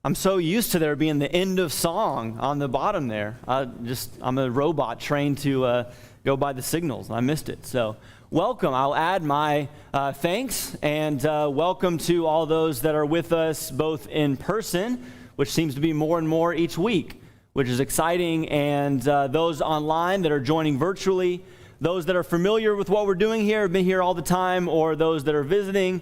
I'm so used to there being the end of song on the bottom there. I'm a robot trained to go by the signals. I missed it. So welcome. I'll add my thanks and welcome to all those that are with us both in person, which seems to be more and more each week, which is exciting, and those online that are joining virtually, those that are familiar with what we're doing here, have been here all the time, or those that are visiting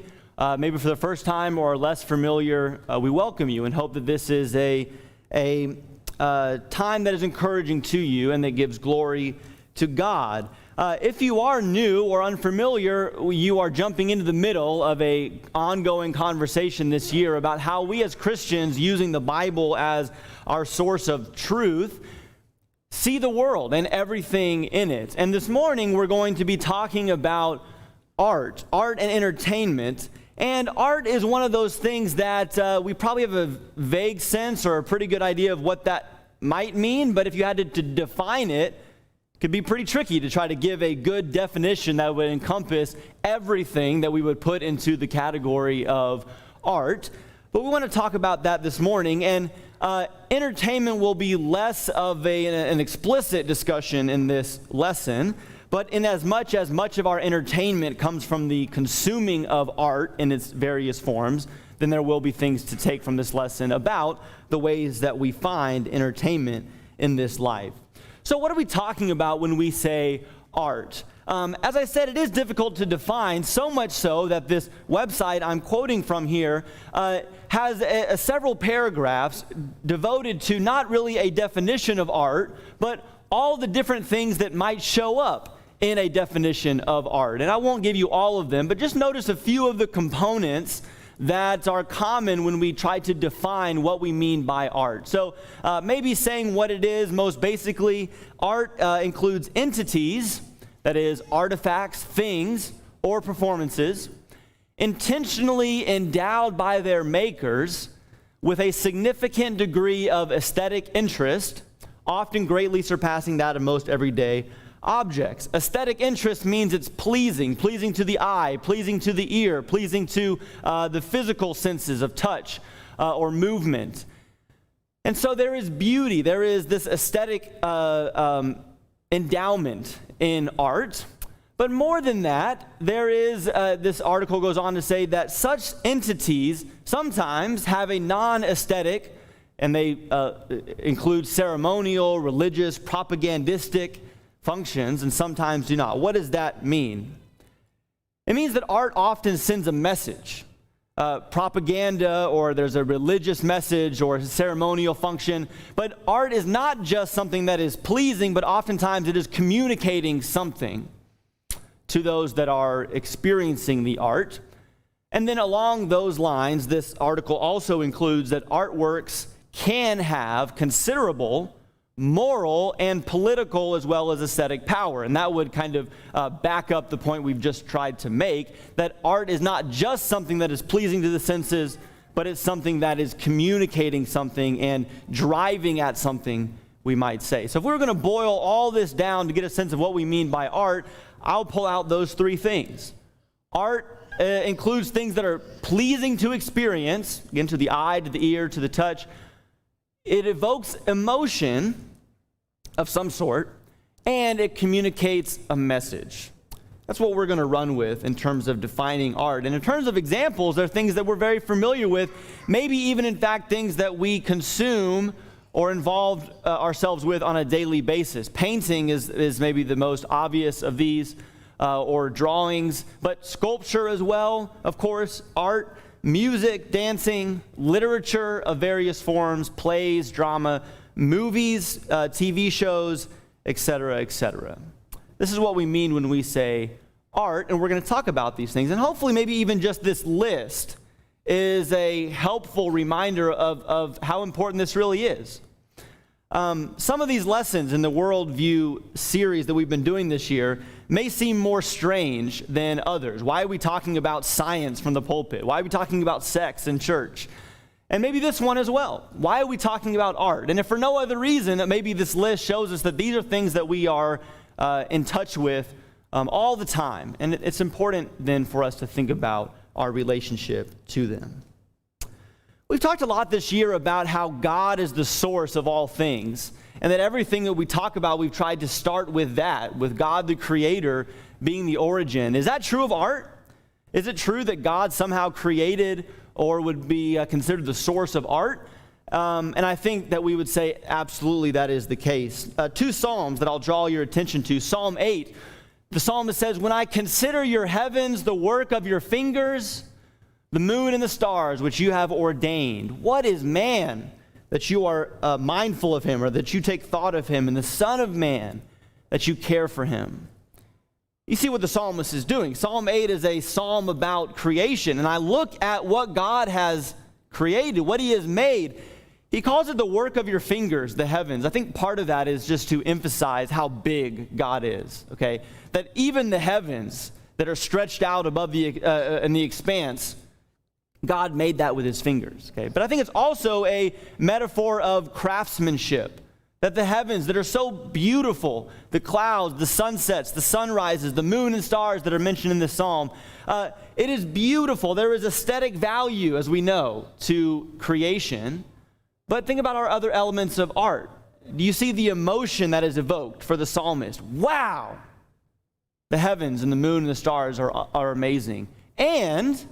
maybe for the first time or less familiar, we welcome you and hope that this is a time that is encouraging to you and that gives glory to God. If you are new or unfamiliar, you are jumping into the middle of an ongoing conversation this year about how we as Christians, using the Bible as our source of truth, see the world and everything in it. And this morning we're going to be talking about art and entertainment. And art is one of those things that we probably have a vague sense or a pretty good idea of what that might mean, but if you had to define it, it could be pretty tricky to try to give a good definition that would encompass everything that we would put into the category of art. But we want to talk about that this morning, and entertainment will be less of an explicit discussion in this lesson. But in as much of our entertainment comes from the consuming of art in its various forms, then there will be things to take from this lesson about the ways that we find entertainment in this life. So what are we talking about when we say art? As I said, it is difficult to define, so much so that this website I'm quoting from here has several paragraphs devoted to not really a definition of art, but all the different things that might show up in a definition of art. And I won't give you all of them, but just notice a few of the components that are common when we try to define what we mean by art. So maybe saying what it is most basically, art includes entities, that is, artifacts, things, or performances, intentionally endowed by their makers with a significant degree of aesthetic interest, often greatly surpassing that of most everyday objects. Aesthetic interest means it's pleasing to the eye, pleasing to the ear, pleasing to the physical senses of touch or movement. And so there is beauty, there is this aesthetic endowment in art. But more than that, there is, this article goes on to say that such entities sometimes have a non-aesthetic, and they include ceremonial, religious, propagandistic functions, and sometimes do not. What does that mean? It means that art often sends a message. Propaganda, or there's a religious message or a ceremonial function. But art is not just something that is pleasing, but oftentimes it is communicating something to those that are experiencing the art. And then along those lines, this article also includes that artworks can have considerable moral and political as well as aesthetic power. And that would kind of back up the point we've just tried to make, that art is not just something that is pleasing to the senses, but it's something that is communicating something and driving at something, we might say. So if we were going to boil all this down to get a sense of what we mean by art, I'll pull out those three things. Art includes things that are pleasing to experience, again, to the eye, to the ear, to the touch. It evokes emotion of some sort, and it communicates a message. That's what we're going to run with in terms of defining art. And in terms of examples, there are things that we're very familiar with, maybe even in fact things that we consume or involve ourselves with on a daily basis. Painting is maybe the most obvious of these, or drawings, but sculpture as well, of course, art, music, dancing, literature of various forms, plays, drama, movies, TV shows, etc., etc. This is what we mean when we say art, and we're going to talk about these things. And hopefully maybe even just this list is a helpful reminder of how important this really is. Some of these lessons in the Worldview series that we've been doing this year may seem more strange than others. Why are we talking about science from the pulpit? Why are we talking about sex in church? And maybe this one as well. Why are we talking about art? And if for no other reason, maybe this list shows us that these are things that we are in touch with all the time. And it's important then for us to think about our relationship to them. We've talked a lot this year about how God is the source of all things, and that everything that we talk about, we've tried to start with that, with God the Creator being the origin. Is that true of art? Is it true that God somehow created or would be considered the source of art? And I think that we would say absolutely that is the case. Two Psalms that I'll draw your attention to. Psalm 8, the psalmist says, "When I consider your heavens, the work of your fingers, the moon and the stars which you have ordained. What is man that you are mindful of him, or that you take thought of him, and the Son of Man that you care for him?" You see what the psalmist is doing. Psalm 8 is a psalm about creation, and I look at what God has created, what he has made. He calls it the work of your fingers, the heavens. I think part of that is just to emphasize how big God is, okay? That even the heavens that are stretched out above in the expanse, God made that with his fingers, okay? But I think it's also a metaphor of craftsmanship, that the heavens that are so beautiful, the clouds, the sunsets, the sunrises, the moon and stars that are mentioned in this psalm, it is beautiful. There is aesthetic value, as we know, to creation. But think about our other elements of art. Do you see the emotion that is evoked for the psalmist? Wow! The heavens and the moon and the stars are amazing. And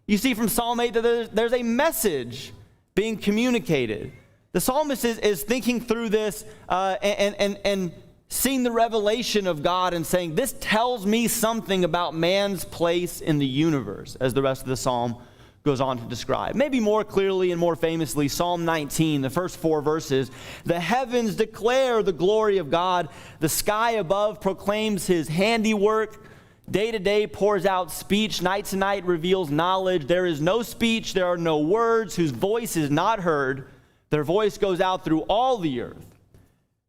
you see from Psalm 8 that there's a message being communicated. The psalmist is thinking through this and seeing the revelation of God and saying, this tells me something about man's place in the universe, as the rest of the psalm goes on to describe. Maybe more clearly and more famously, Psalm 19, the first 4 verses, "The heavens declare the glory of God. The sky above proclaims his handiwork. Day to day pours out speech. Night to night reveals knowledge. There is no speech. There are no words whose voice is not heard. Their voice goes out through all the earth,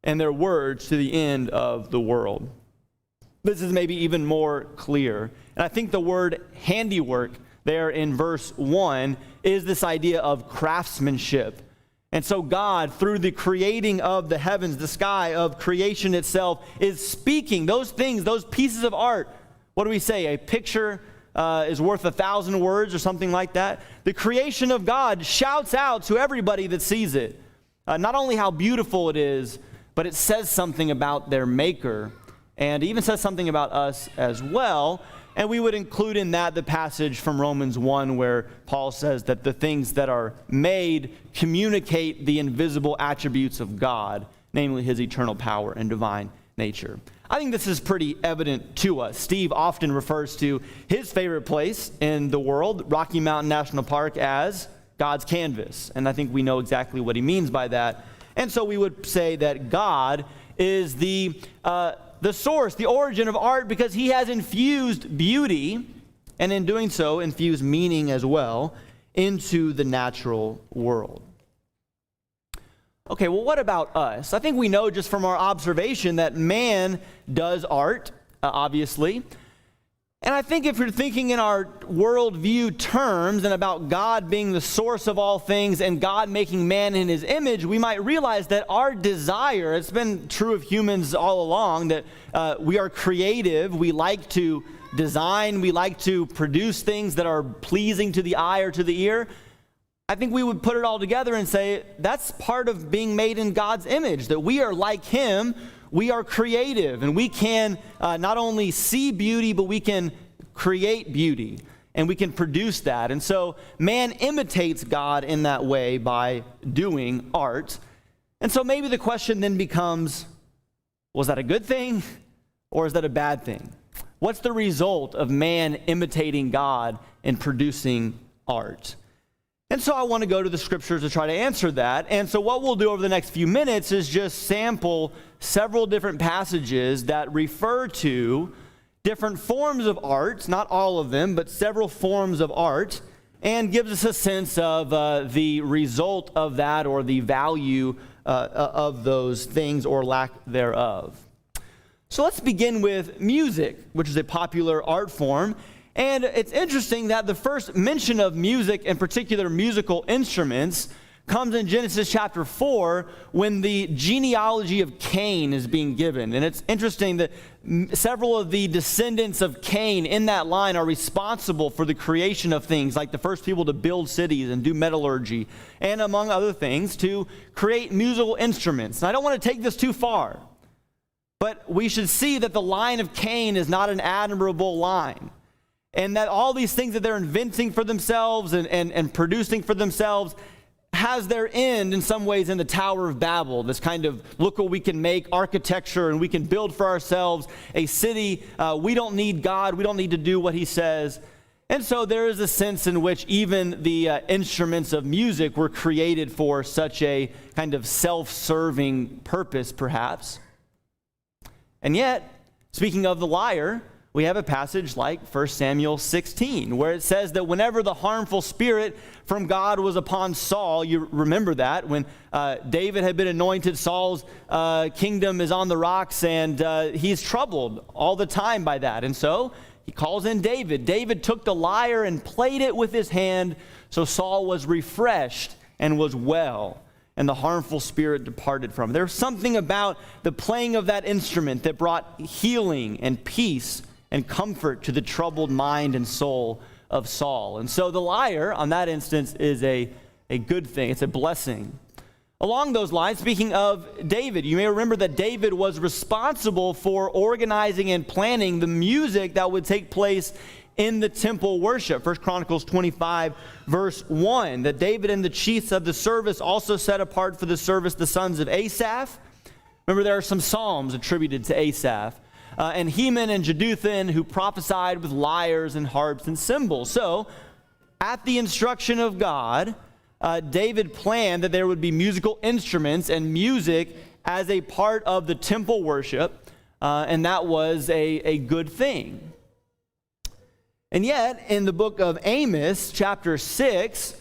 and their words to the end of the world." This is maybe even more clear. And I think the word handiwork there in verse 1 is this idea of craftsmanship. And so God, through the creating of the heavens, the sky, of creation itself, is speaking those things, those pieces of art. What do we say? A picture is worth 1,000 words or something like that. The creation of God shouts out to everybody that sees it. Not only how beautiful it is, but it says something about their maker, and even says something about us as well. And we would include in that the passage from Romans 1 where Paul says that the things that are made communicate the invisible attributes of God, namely his eternal power and divine nature. I think this is pretty evident to us. Steve often refers to his favorite place in the world, Rocky Mountain National Park, as God's canvas. And I think we know exactly what he means by that. And so we would say that God is the source, the origin of art, because he has infused beauty, and in doing so, infused meaning as well, into the natural world. Okay, well, what about us? I think we know just from our observation that man does art, obviously. And I think if you're thinking in our worldview terms and about God being the source of all things and God making man in his image, we might realize that our desire, it's been true of humans all along, that we are creative, we like to design, we like to produce things that are pleasing to the eye or to the ear. I think we would put it all together and say that's part of being made in God's image, that we are like him. We are creative, and we can not only see beauty, but we can create beauty, and we can produce that. And so man imitates God in that way by doing art. And so maybe the question then becomes, was that a good thing, or is that a bad thing? What's the result of man imitating God and producing art? And so I want to go to the scriptures to try to answer that. And so what we'll do over the next few minutes is just sample several different passages that refer to different forms of art, not all of them, but several forms of art, and gives us a sense of the result of that, or the value of those things or lack thereof. So let's begin with music, which is a popular art form. And it's interesting that the first mention of music, in particular musical instruments, comes in Genesis chapter 4 when the genealogy of Cain is being given. And it's interesting that several of the descendants of Cain in that line are responsible for the creation of things, like the first people to build cities and do metallurgy, and among other things, to create musical instruments. And I don't want to take this too far, but we should see that the line of Cain is not an admirable line, and that all these things that they're inventing for themselves and producing for themselves has their end in some ways in the Tower of Babel, this kind of look what we can make architecture and we can build for ourselves a city. We don't need God. We don't need to do what he says. And so there is a sense in which even the instruments of music were created for such a kind of self-serving purpose, perhaps. And yet, speaking of the lyre, we have a passage like 1 Samuel 16, where it says that whenever the harmful spirit from God was upon Saul, you remember that, when David had been anointed, Saul's kingdom is on the rocks, and he's troubled all the time by that. And so he calls in David. David took the lyre and played it with his hand, so Saul was refreshed and was well, and the harmful spirit departed from him. There was something about the playing of that instrument that brought healing and peace and comfort to the troubled mind and soul of Saul. And so the lyre, on that instance, is a good thing. It's a blessing. Along those lines, speaking of David, you may remember that David was responsible for organizing and planning the music that would take place in the temple worship. 1 Chronicles 25, verse 1, that David and the chiefs of the service also set apart for the service the sons of Asaph. Remember, there are some psalms attributed to Asaph. And Heman and Jeduthun, who prophesied with lyres and harps and cymbals. So, at the instruction of God, David planned that there would be musical instruments and music as a part of the temple worship, and that was a good thing. And yet, in the book of Amos, chapter 6,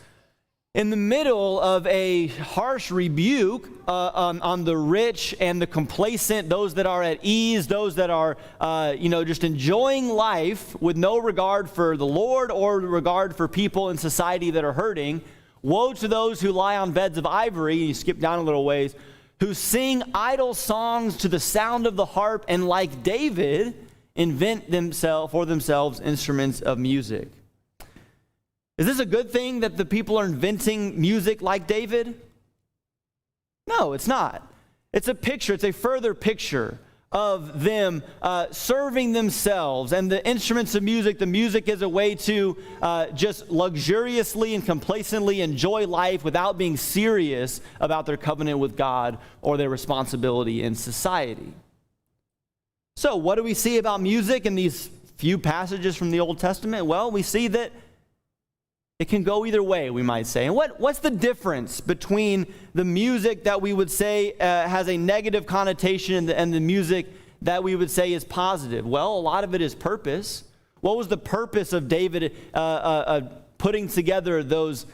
in the middle of a harsh rebuke on the rich and the complacent, those that are at ease, those that are, just enjoying life with no regard for the Lord or regard for people in society that are hurting, woe to those who lie on beds of ivory, and you skip down a little ways, who sing idle songs to the sound of the harp, and like David, invent for themselves instruments of music. Is this a good thing that the people are inventing music like David? No, it's not. It's a picture, it's a further picture of them serving themselves and the instruments of music. The music is a way to just luxuriously and complacently enjoy life without being serious about their covenant with God or their responsibility in society. So what do we see about music in these few passages from the Old Testament? Well, we see that it can go either way, we might say. And what's the difference between the music that we would say has a negative connotation and the music that we would say is positive? Well, a lot of it is purpose. What was the purpose of David putting together those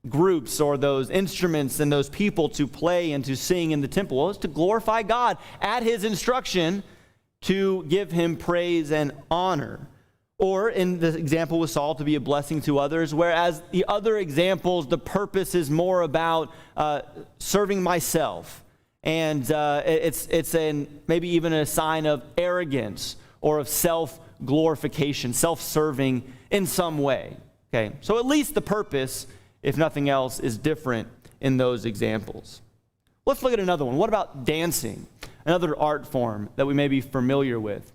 groups or those instruments and those people to play and to sing in the temple? Well, it's to glorify God at his instruction, to give him praise and honor. Or in the example with Saul, to be a blessing to others, whereas the other examples, the purpose is more about serving myself. And it's maybe even a sign of arrogance or of self-glorification, self-serving in some way. Okay, so at least the purpose, if nothing else, is different in those examples. Let's look at another one. What about dancing? Another art form that we may be familiar with.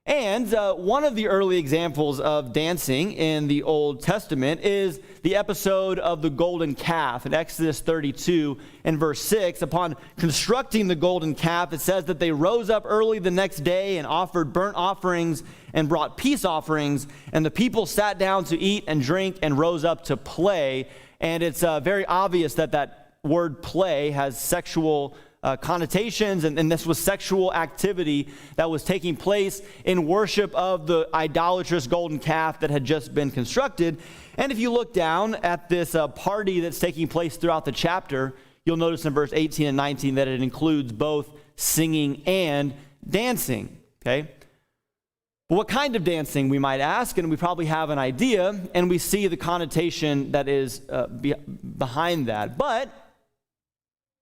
And one of the early examples of dancing in the Old Testament is the episode of the golden calf in Exodus 32 and verse 6. Upon constructing the golden calf, it says that they rose up early the next day and offered burnt offerings and brought peace offerings, and the people sat down to eat and drink and rose up to play. And it's very obvious that word play has sexual connotations, and this was sexual activity that was taking place in worship of the idolatrous golden calf that had just been constructed. And if you look down at this party that's taking place throughout the chapter, you'll notice in verse 18 and 19 that it includes both singing and dancing. Okay? But what kind of dancing, we might ask, and we probably have an idea, and we see the connotation that is behind that. But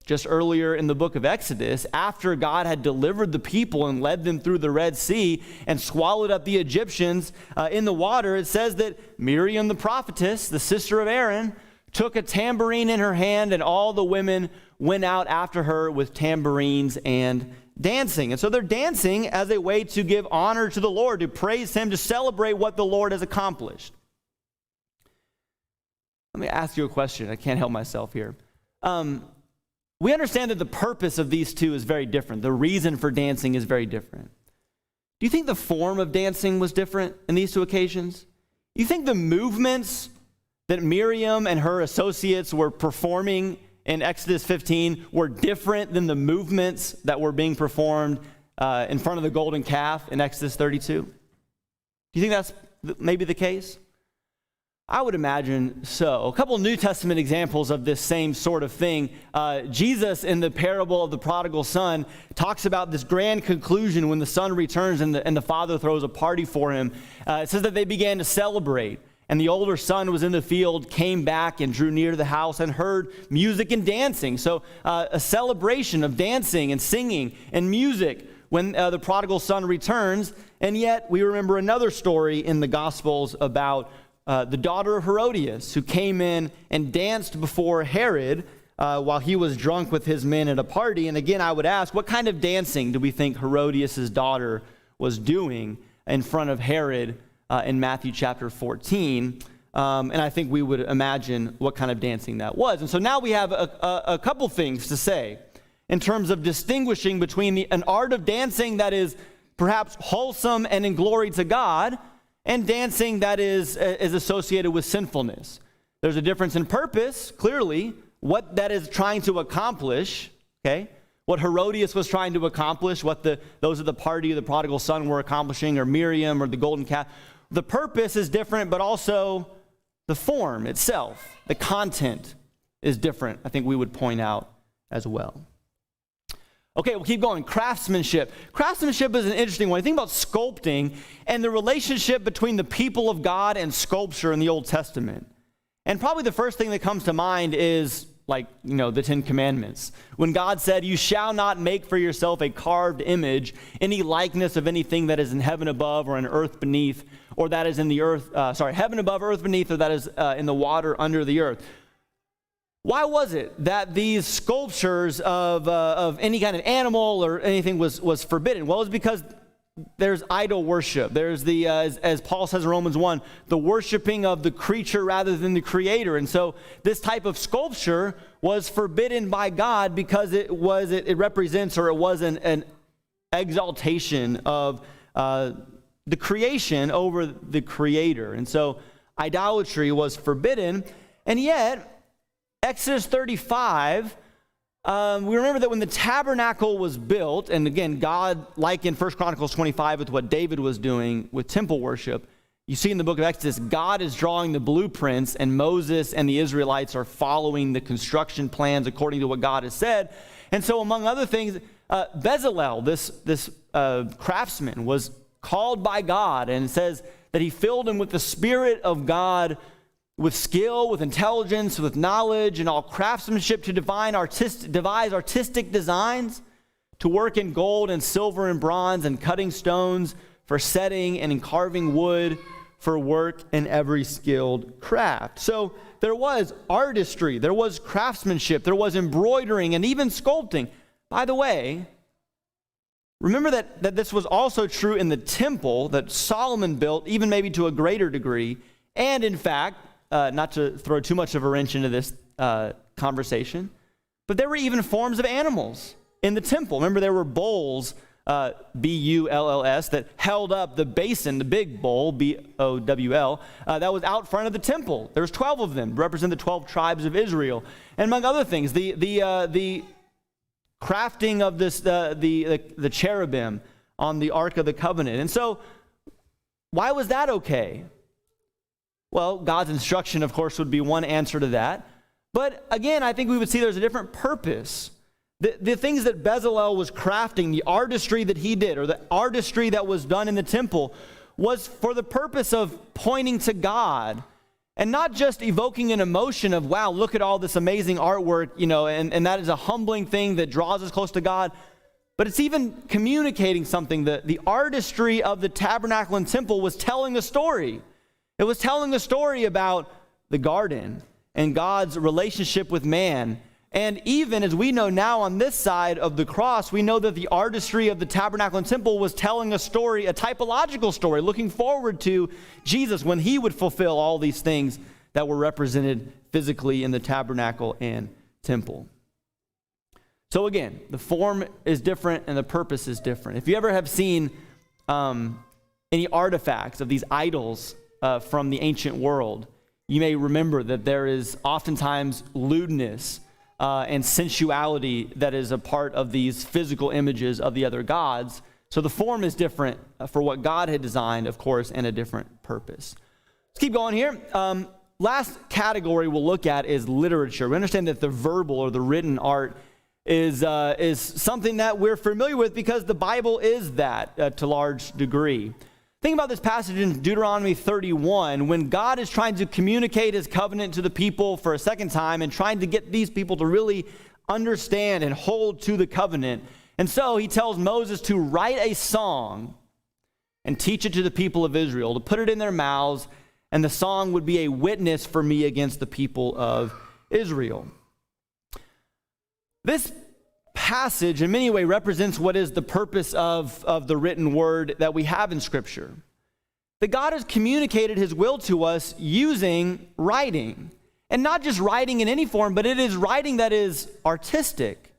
just earlier in the book of Exodus, after God had delivered the people and led them through the Red Sea and swallowed up the Egyptians in the water, it says that Miriam the prophetess, the sister of Aaron, took a tambourine in her hand, and all the women went out after her with tambourines and dancing. And so they're dancing as a way to give honor to the Lord, to praise him, to celebrate what the Lord has accomplished. Let me ask you a question. I can't help myself here. We understand that the purpose of these two is very different. The reason for dancing is very different. Do you think the form of dancing was different in these two occasions? Do you think the movements that Miriam and her associates were performing in Exodus 15 were different than the movements that were being performed in front of the golden calf in Exodus 32? Do you think that's maybe the case? I would imagine so. A couple New Testament examples of this same sort of thing. Jesus, in the parable of the prodigal son, talks about this grand conclusion when the son returns and the father throws a party for him. It says that they began to celebrate. And the older son was in the field, came back and drew near to the house and heard music and dancing. So a celebration of dancing and singing and music when the prodigal son returns. And yet we remember another story in the Gospels about the daughter of Herodias, who came in and danced before Herod while he was drunk with his men at a party. And again, I would ask, what kind of dancing do we think Herodias' daughter was doing in front of Herod in Matthew chapter 14? And I think we would imagine what kind of dancing that was. And so now we have a couple things to say in terms of distinguishing between an art of dancing that is perhaps wholesome and in glory to God, and dancing that is associated with sinfulness. There's a difference in purpose, clearly, what that is trying to accomplish, okay? What Herodias was trying to accomplish, what those of the party of the prodigal son were accomplishing, or Miriam or the golden calf. The purpose is different, but also the form itself, the content is different, I think we would point out as well. Okay, we'll keep going. Craftsmanship. Craftsmanship is an interesting one. You think about sculpting and the relationship between the people of God and sculpture in the Old Testament. And probably the first thing that comes to mind is the Ten Commandments. When God said, "You shall not make for yourself a carved image, any likeness of anything that is in heaven above or in earth beneath, or that is in the earth, heaven above, earth beneath, or that is in the water under the earth." Why was it that these sculptures of any kind of animal or anything was forbidden? Well, it's because there's idol worship. There's as Paul says in Romans 1, the worshiping of the creature rather than the creator. And so this type of sculpture was forbidden by God because it represents, or it was an exaltation of the creation over the creator. And so idolatry was forbidden. And yet, Exodus 35, we remember that when the tabernacle was built, and again, God, like in 1 Chronicles 25 with what David was doing with temple worship, you see in the book of Exodus, God is drawing the blueprints, and Moses and the Israelites are following the construction plans according to what God has said. And so, among other things, Bellaire, this craftsman, was called by God, and it says that he filled him with the Spirit of God, with skill, with intelligence, with knowledge, and all craftsmanship to devise artistic designs, to work in gold and silver and bronze and cutting stones for setting and in carving wood for work in every skilled craft. So there was artistry, there was craftsmanship, there was embroidering, and even sculpting. By the way, remember that this was also true in the temple that Solomon built, even maybe to a greater degree. And in fact, not to throw too much of a wrench into this conversation, but there were even forms of animals in the temple. Remember, there were bowls, B-U-L-L-S, that held up the basin, the big bowl, B-O-W-L, that was out front of the temple. There was 12 of them, represent the 12 tribes of Israel. And among other things, the crafting of the cherubim on the Ark of the Covenant. And so, why was that okay? Well, God's instruction, of course, would be one answer to that. But again, I think we would see there's a different purpose. The things that Bellaire was crafting, the artistry that he did, or the artistry that was done in the temple, was for the purpose of pointing to God and not just evoking an emotion of, wow, look at all this amazing artwork, and that is a humbling thing that draws us close to God. But it's even communicating something. The artistry of the tabernacle and temple was telling a story. It was telling a story about the garden and God's relationship with man. And even as we know now on this side of the cross, we know that the artistry of the tabernacle and temple was telling a story, a typological story, looking forward to Jesus when he would fulfill all these things that were represented physically in the tabernacle and temple. So again, the form is different and the purpose is different. If you ever have seen any artifacts of these idols from the ancient world, you may remember that there is oftentimes lewdness and sensuality that is a part of these physical images of the other gods. So the form is different for what God had designed, of course, and a different purpose. Let's keep going here. Last category we'll look at is literature. We understand that the verbal or the written art is something that we're familiar with because the Bible is that to a large degree. Think about this passage in Deuteronomy 31 when God is trying to communicate his covenant to the people for a second time and trying to get these people to really understand and hold to the covenant. And so he tells Moses to write a song and teach it to the people of Israel, to put it in their mouths, and the song would be a witness for me against the people of Israel. This passage in many ways represents what is the purpose of the written word that we have in Scripture. That God has communicated his will to us using writing. And not just writing in any form, but it is writing that is artistic.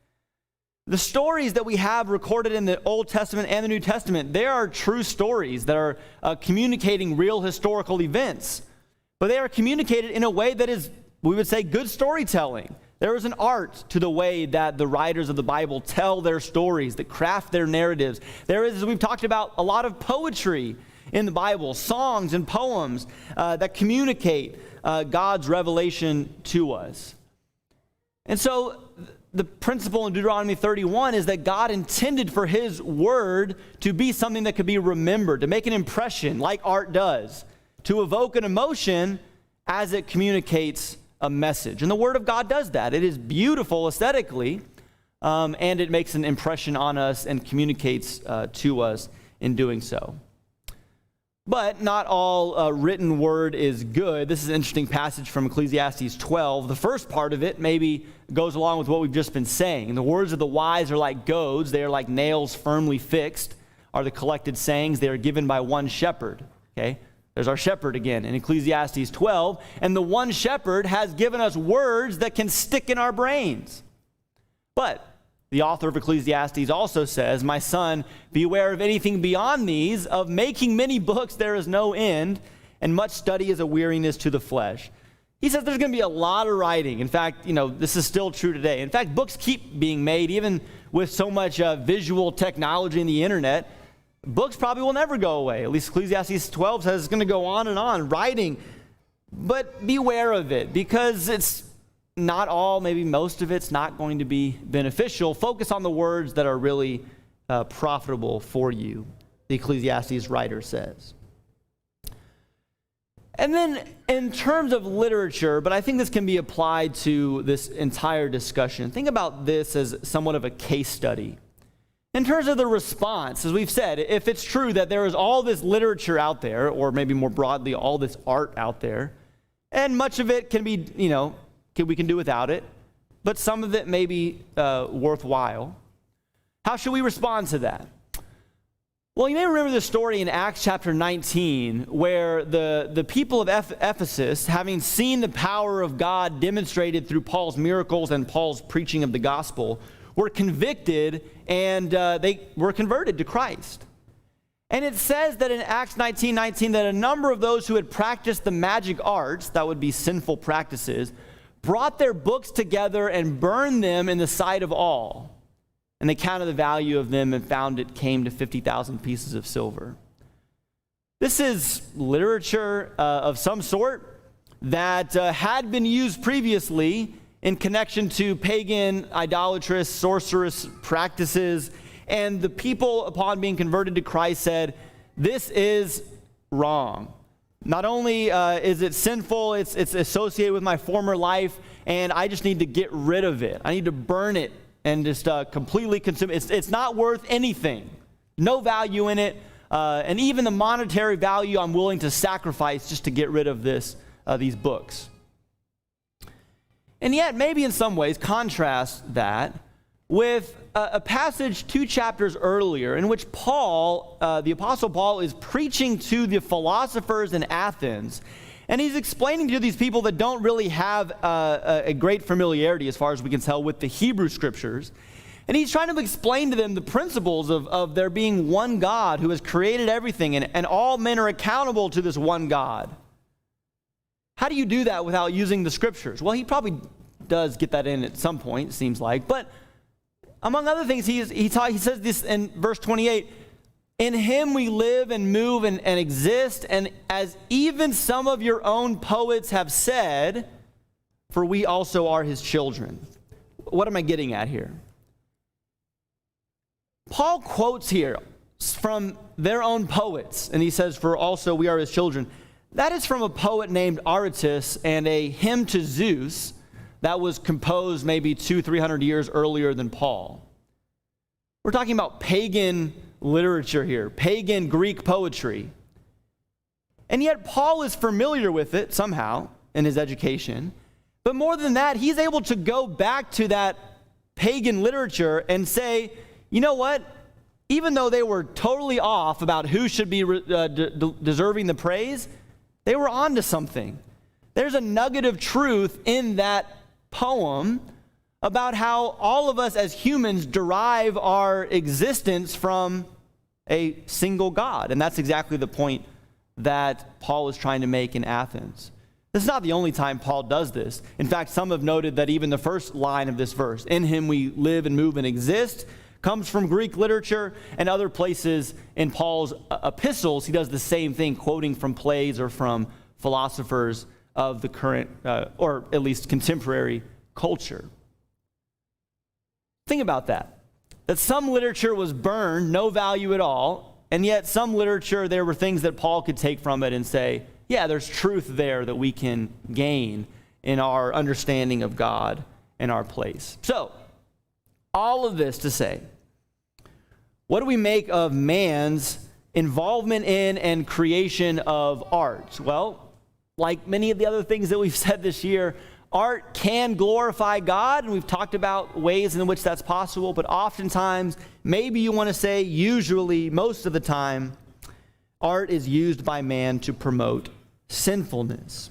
The stories that we have recorded in the Old Testament and the New Testament, they are true stories that are communicating real historical events. But they are communicated in a way that is, we would say, good storytelling. There is an art to the way that the writers of the Bible tell their stories, that craft their narratives. There is, as we've talked about, a lot of poetry in the Bible, songs and poems that communicate God's revelation to us. And so the principle in Deuteronomy 31 is that God intended for his word to be something that could be remembered, to make an impression like art does, to evoke an emotion as it communicates a message. And the Word of God does that. It is beautiful aesthetically, and it makes an impression on us and communicates to us in doing so. But not all written word is good. This is an interesting passage from Ecclesiastes 12. The first part of it maybe goes along with what we've just been saying. The words of the wise are like goads. They are like nails firmly fixed, are the collected sayings. They are given by one shepherd. Okay? There's our shepherd again in Ecclesiastes 12. And the one shepherd has given us words that can stick in our brains. But the author of Ecclesiastes also says, my son, beware of anything beyond these. Of making many books there is no end, and much study is a weariness to the flesh. He says there's going to be a lot of writing. In fact, this is still true today. In fact, books keep being made, even with so much visual technology in the internet. Books probably will never go away. At least Ecclesiastes 12 says it's going to go on, writing. But beware of it, because it's not all, maybe most of it's not going to be beneficial. Focus on the words that are really profitable for you, the Ecclesiastes writer says. And then in terms of literature, but I think this can be applied to this entire discussion, think about this as somewhat of a case study. In terms of the response, as we've said, if it's true that there is all this literature out there, or maybe more broadly, all this art out there, and much of it can be, we can do without it, but some of it may be worthwhile, how should we respond to that? Well, you may remember the story in Acts chapter 19, where the people of Ephesus, having seen the power of God demonstrated through Paul's miracles and Paul's preaching of the gospel, were convicted and they were converted to Christ. And it says that in Acts 19:19 that a number of those who had practiced the magic arts, that would be sinful practices, brought their books together and burned them in the sight of all. And they counted the value of them and found it came to 50,000 pieces of silver. This is literature of some sort that had been used previously in connection to pagan, idolatrous, sorcerous practices. And the people, upon being converted to Christ, said, this is wrong. Not only is it sinful, it's associated with my former life, and I just need to get rid of it. I need to burn it and just completely consume it. It's not worth anything. No value in it. And even the monetary value I'm willing to sacrifice just to get rid of these books. And yet, maybe in some ways, contrast that with a passage 2 chapters earlier in which Paul, the Apostle Paul, is preaching to the philosophers in Athens. And he's explaining to these people that don't really have a great familiarity, as far as we can tell, with the Hebrew Scriptures. And he's trying to explain to them the principles of there being one God who has created everything, and all men are accountable to this one God. How do you do that without using the Scriptures? Well, he probably does get that in at some point, it seems like. But among other things, he says this in verse 28, in him we live and move and exist, and as even some of your own poets have said, for we also are his children. What am I getting at here? Paul quotes here from their own poets, and he says, for also we are his children. That is from a poet named Aratus and a hymn to Zeus that was composed maybe 200-300 years earlier than Paul. We're talking about pagan literature here, pagan Greek poetry. And yet Paul is familiar with it somehow in his education. But more than that, he's able to go back to that pagan literature and say, you know what? Even though they were totally off about who should be deserving the praise, they were onto something. There's a nugget of truth in that poem about how all of us as humans derive our existence from a single God. And that's exactly the point that Paul is trying to make in Athens. This is not the only time Paul does this. In fact, some have noted that even the first line of this verse, in him we live and move and exist, comes from Greek literature, and other places in Paul's epistles, he does the same thing, quoting from plays or from philosophers of the current, or at least contemporary culture. Think about that. That some literature was burned, no value at all, and yet some literature, there were things that Paul could take from it and say, yeah, there's truth there that we can gain in our understanding of God and our place. So, all of this to say, what do we make of man's involvement in and creation of art? Well, like many of the other things that we've said this year, art can glorify God, and we've talked about ways in which that's possible, but oftentimes, maybe you want to say usually, most of the time, art is used by man to promote sinfulness.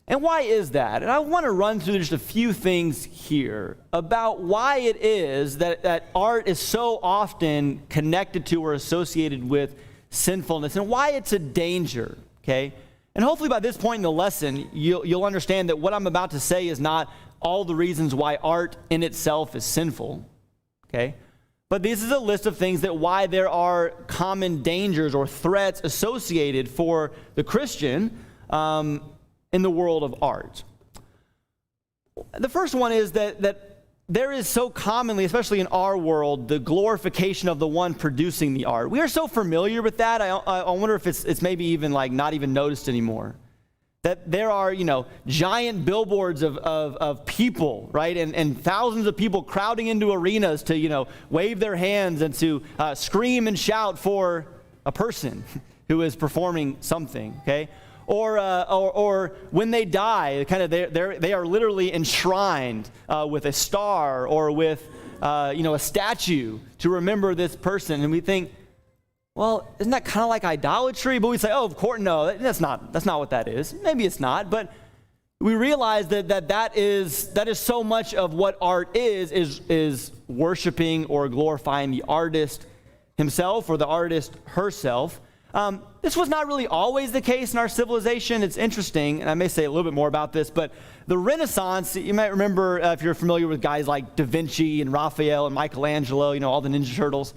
And why is that? And I want to run through just a few things here about why it is that art is so often connected to or associated with sinfulness, and why it's a danger, okay? And hopefully by this point in the lesson, you'll understand that what I'm about to say is not all the reasons why art in itself is sinful, okay? But this is a list of things that why there are common dangers or threats associated for the Christian in the world of art. The first one is that there is so commonly, especially in our world, the glorification of the one producing the art. We are so familiar with that, I wonder if it's maybe even like not even noticed anymore. That there are, giant billboards of people, right? And thousands of people crowding into arenas to, wave their hands and to scream and shout for a person who is performing something, okay? Or when they die, kind of they are literally enshrined with a star or with a statue to remember this person, and we think, well, isn't that kind of like idolatry? But we say, oh, of course, no, that's not what that is. Maybe it's not, but we realize that is so much of what art is worshiping or glorifying the artist himself or the artist herself. This was not really always the case in our civilization. It's interesting, and I may say a little bit more about this, but the Renaissance, you might remember if you're familiar with guys like Da Vinci and Raphael and Michelangelo, all the Ninja Turtles.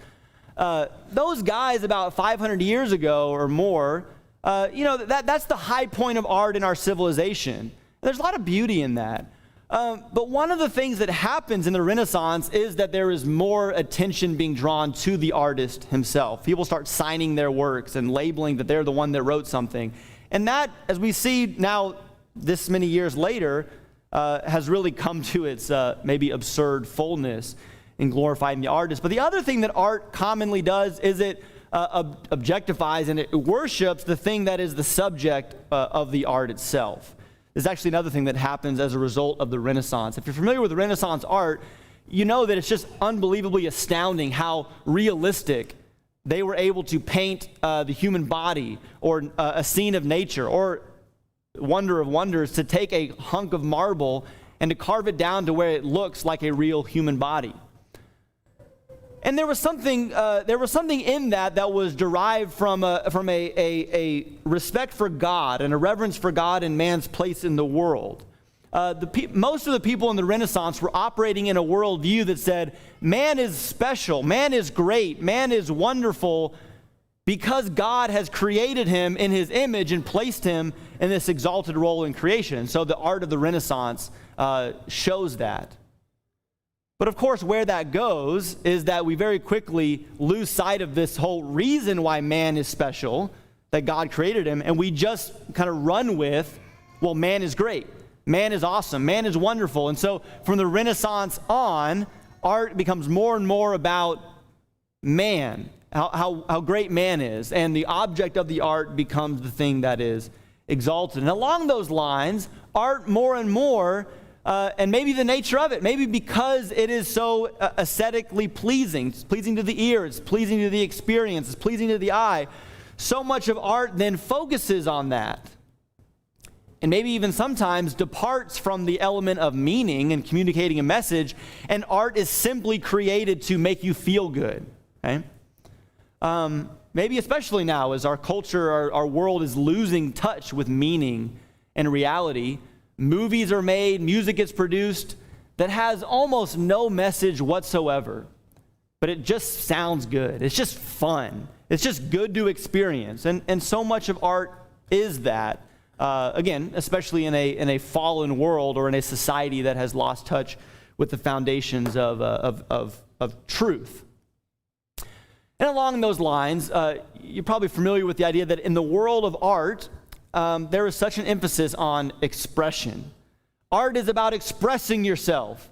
Those guys about 500 years ago or more, that's the high point of art in our civilization. And there's a lot of beauty in that. But one of the things that happens in the Renaissance is that there is more attention being drawn to the artist himself. People start signing their works and labeling that they're the one that wrote something. And that, as we see now this many years later, has really come to its maybe absurd fullness in glorifying the artist. But the other thing that art commonly does is it objectifies and it worships the thing that is the subject of the art itself. There's actually another thing that happens as a result of the Renaissance. If you're familiar with Renaissance art, you know that it's just unbelievably astounding how realistic they were able to paint the human body or a scene of nature, or wonder of wonders, to take a hunk of marble and to carve it down to where it looks like a real human body. And there was something in that was derived from a respect for God and a reverence for God and man's place in the world. Most of the people in the Renaissance were operating in a worldview that said, man is special, man is great, man is wonderful because God has created him in his image and placed him in this exalted role in creation. So the art of the Renaissance shows that. But of course, where that goes is that we very quickly lose sight of this whole reason why man is special, that God created him, and we just kind of run with, well, man is great, man is awesome, man is wonderful. And so from the Renaissance on, art becomes more and more about man, how great man is, and the object of the art becomes the thing that is exalted. And along those lines, art more and more, and maybe the nature of it, maybe because it is so aesthetically pleasing, it's pleasing to the ear, it's pleasing to the experience, it's pleasing to the eye, so much of art then focuses on that. And maybe even sometimes departs from the element of meaning and communicating a message, and art is simply created to make you feel good. Okay? Maybe especially now as our culture, our world is losing touch with meaning and reality. Movies are made, music is produced that has almost no message whatsoever, but it just sounds good. It's just fun. It's just good to experience. And so much of art is that. Again, especially in a fallen world or in a society that has lost touch with the foundations of truth. And along those lines, you're probably familiar with the idea that in the world of art, there is such an emphasis on expression. Art is about expressing yourself.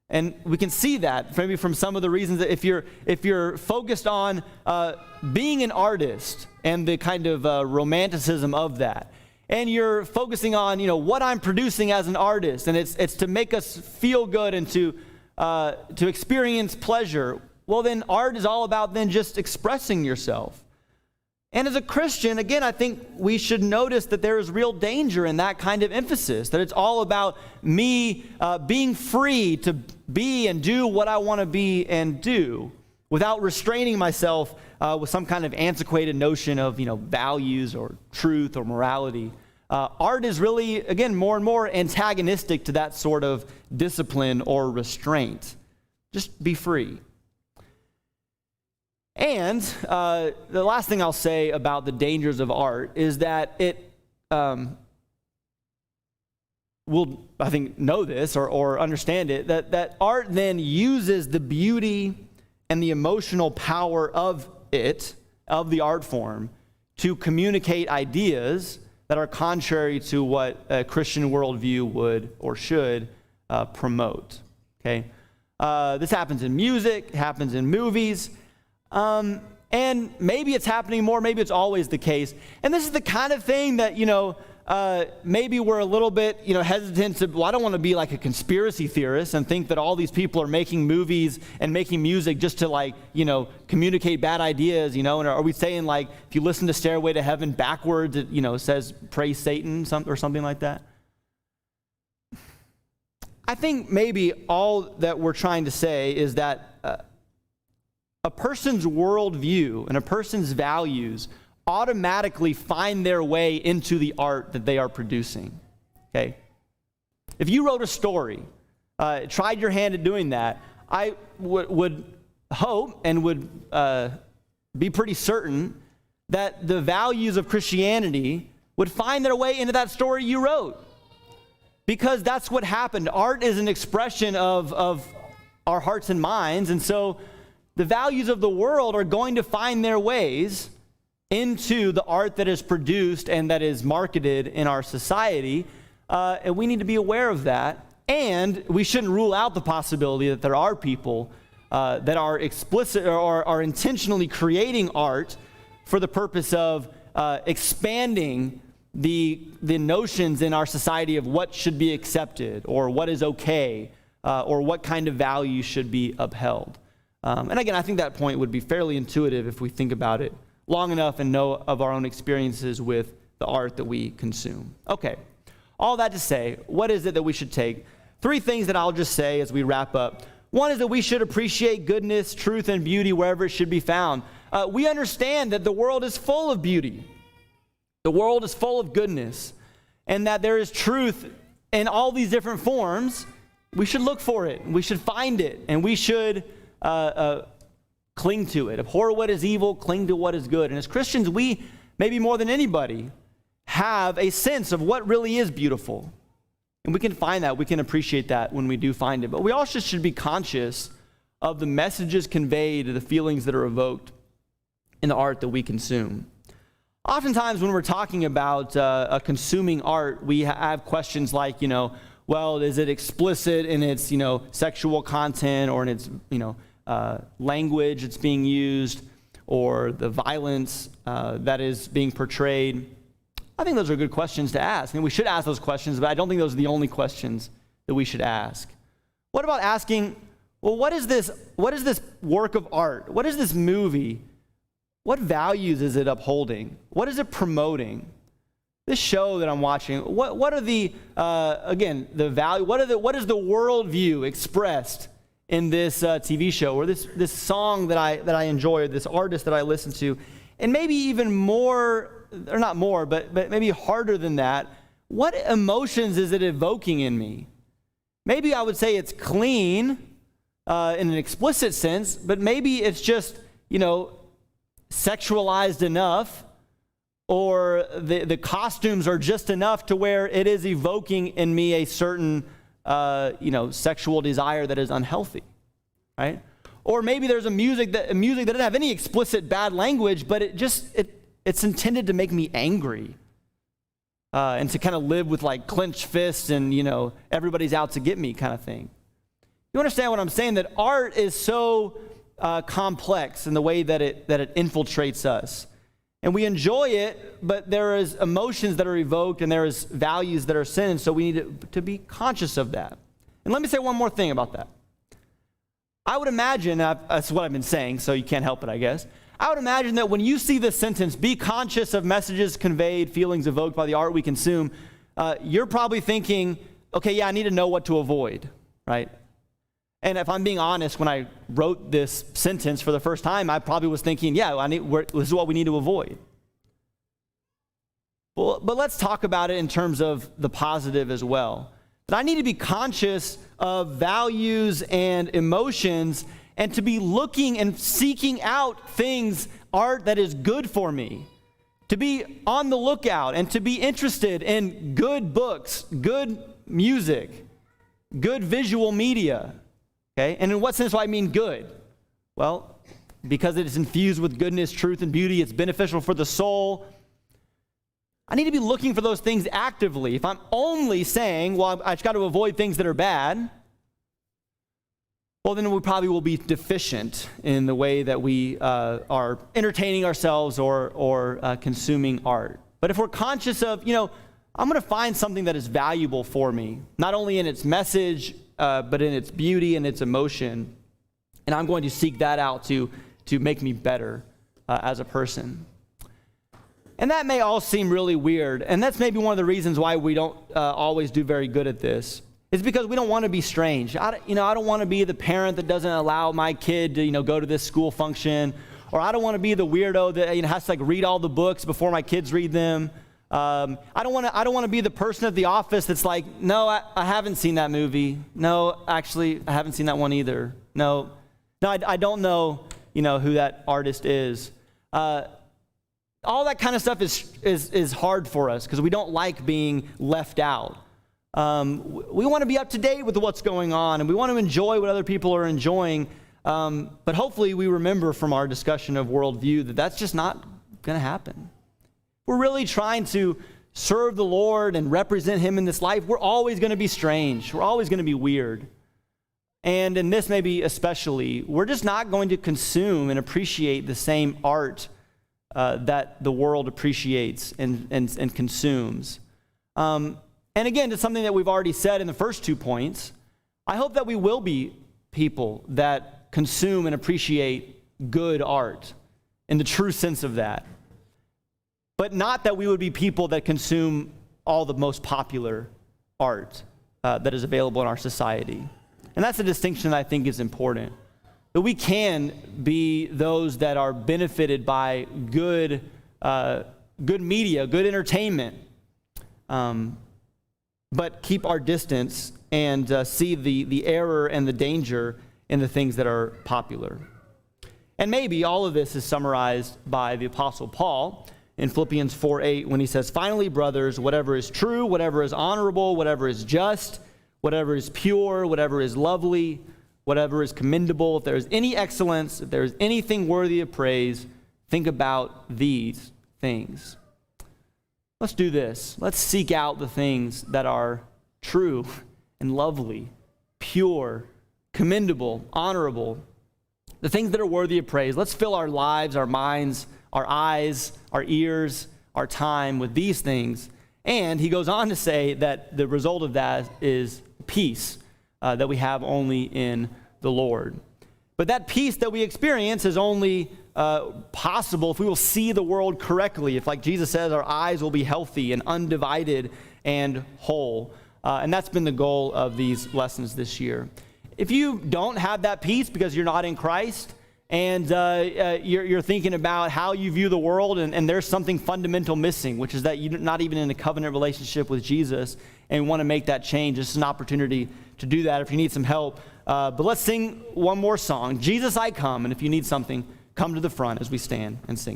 And we can see that maybe from some of the reasons that if you're focused on being an artist and the kind of romanticism of that, and you're focusing on, what I'm producing as an artist, and it's to make us feel good and to experience pleasure, well, then art is all about then just expressing yourself. And as a Christian, again, I think we should notice that there is real danger in that kind of emphasis, that it's all about me being free to be and do what I want to be and do without restraining myself with some kind of antiquated notion of, values or truth or morality. Art is really, again, more and more antagonistic to that sort of discipline or restraint. Just be free. And the last thing I'll say about the dangers of art is that it will, I think, know this or understand it, that art then uses the beauty and the emotional power of the art form, to communicate ideas that are contrary to what a Christian worldview would or should promote. Okay, this happens in music, happens in movies. And maybe it's happening more, maybe it's always the case. And this is the kind of thing that, maybe we're a little bit, hesitant to, I don't want to be like a conspiracy theorist and think that all these people are making movies and making music just to communicate bad ideas, and are we saying if you listen to Stairway to Heaven backwards, it, says praise Satan or something like that? I think maybe all that we're trying to say is that a person's worldview and a person's values automatically find their way into the art that they are producing. Okay? If you wrote a story, tried your hand at doing that, I would hope and would be pretty certain that the values of Christianity would find their way into that story you wrote. because that's what happened. Art is an expression of our hearts and minds, and so the values of the world are going to find their ways into the art that is produced and that is marketed in our society, and we need to be aware of that. And we shouldn't rule out the possibility that there are people that are explicit or are intentionally creating art for the purpose of expanding the notions in our society of what should be accepted or what is okay or what kind of value should be upheld. And again, I think that point would be fairly intuitive if we think about it long enough and know of our own experiences with the art that we consume. Okay, all that to say, what is it that we should take? 3 things that I'll just say as we wrap up. One is that we should appreciate goodness, truth, and beauty wherever it should be found. We understand that the world is full of beauty. The world is full of goodness, and that there is truth in all these different forms. We should look for it. We should find it, and we should cling to it. Abhor what is evil, cling to what is good. And as Christians, we, maybe more than anybody, have a sense of what really is beautiful. And we can find that, we can appreciate that when we do find it. But we also should be conscious of the messages conveyed, the feelings that are evoked in the art that we consume. Oftentimes when we're talking about consuming art, we have questions like, well, is it explicit in its, sexual content or in its, language that's being used or the violence that is being portrayed? I think those are good questions to ask, and we should ask those questions, but I don't think those are the only questions that we should ask. What about asking, well, what is this work of art? What is this movie? What values is it upholding? What is it promoting? This show that I'm watching, what are the value? What is the worldview expressed in this TV show or this song that I enjoy, or this artist that I listen to? And maybe even more, or not more, but maybe harder than that, what emotions is it evoking in me? Maybe I would say it's clean in an explicit sense, but maybe it's just, sexualized enough, or the costumes are just enough to where it is evoking in me a certain, sexual desire that is unhealthy, right? Or maybe there's a music that doesn't have any explicit bad language, but it's intended to make me angry and to kind of live with like clenched fists and, everybody's out to get me kind of thing. You understand what I'm saying? That art is so complex in the way that it infiltrates us. And we enjoy it, but there is emotions that are evoked and there is values that are sent, and so we need to be conscious of that. And let me say one more thing about that. I would imagine, that's what I've been saying, so you can't help it, I guess. I would imagine that when you see this sentence, be conscious of messages conveyed, feelings evoked by the art we consume, you're probably thinking, okay, yeah, I need to know what to avoid, right? And if I'm being honest, when I wrote this sentence for the first time, I probably was thinking, yeah, this is what we need to avoid. Well, but let's talk about it in terms of the positive as well. That I need to be conscious of values and emotions and to be looking and seeking out things, art that is good for me. To be on the lookout and to be interested in good books, good music, good visual media. Okay? And in what sense do I mean good? Well, because it is infused with goodness, truth, and beauty, it's beneficial for the soul. I need to be looking for those things actively. If I'm only saying, well, I've got to avoid things that are bad, well, then we probably will be deficient in the way that we are entertaining ourselves or consuming art. But if we're conscious of, I'm going to find something that is valuable for me, not only in its message, but in its beauty and its emotion, and I'm going to seek that out to make me better as a person. And that may all seem really weird, and that's maybe one of the reasons why we don't always do very good at this. It's because we don't want to be strange. I don't want to be the parent that doesn't allow my kid to, go to this school function, or I don't want to be the weirdo that has to read all the books before my kids read them. I don't want to be the person at the office that's like, no, I haven't seen that movie. No, actually, I haven't seen that one either. No, I don't know, who that artist is. All that kind of stuff is hard for us because we don't like being left out. We want to be up to date with what's going on, and we want to enjoy what other people are enjoying. But hopefully we remember from our discussion of worldview that that's just not going to happen. We're really trying to serve the Lord and represent Him in this life. We're always going to be strange. We're always going to be weird. And in this maybe especially, we're just not going to consume and appreciate the same art that the world appreciates and consumes. And again, it's something that we've already said in the first 2 points. I hope that we will be people that consume and appreciate good art in the true sense of that. But not that we would be people that consume all the most popular art that is available in our society. And that's a distinction that I think is important. That we can be those that are benefited by good media, good entertainment, but keep our distance and see the error and the danger in the things that are popular. And maybe all of this is summarized by the Apostle Paul in Philippians 4:8 when he says, "Finally, brothers, whatever is true, whatever is honorable, whatever is just, whatever is pure, whatever is lovely, whatever is commendable, if there is any excellence, if there is anything worthy of praise, think about these things." Let's do this. Let's seek out the things that are true and lovely, pure, commendable, honorable, the things that are worthy of praise. Let's fill our lives, our minds, our eyes, our ears, our time with these things. And he goes on to say that the result of that is peace that we have only in the Lord. But that peace that we experience is only possible if we will see the world correctly. If, like Jesus says, our eyes will be healthy and undivided and whole. And that's been the goal of these lessons this year. If you don't have that peace because you're not in Christ, and you're thinking about how you view the world, and there's something fundamental missing, which is that you're not even in a covenant relationship with Jesus, and want to make that change, this is an opportunity to do that if you need some help. But let's sing one more song, Jesus I Come, and if you need something, come to the front as we stand and sing it.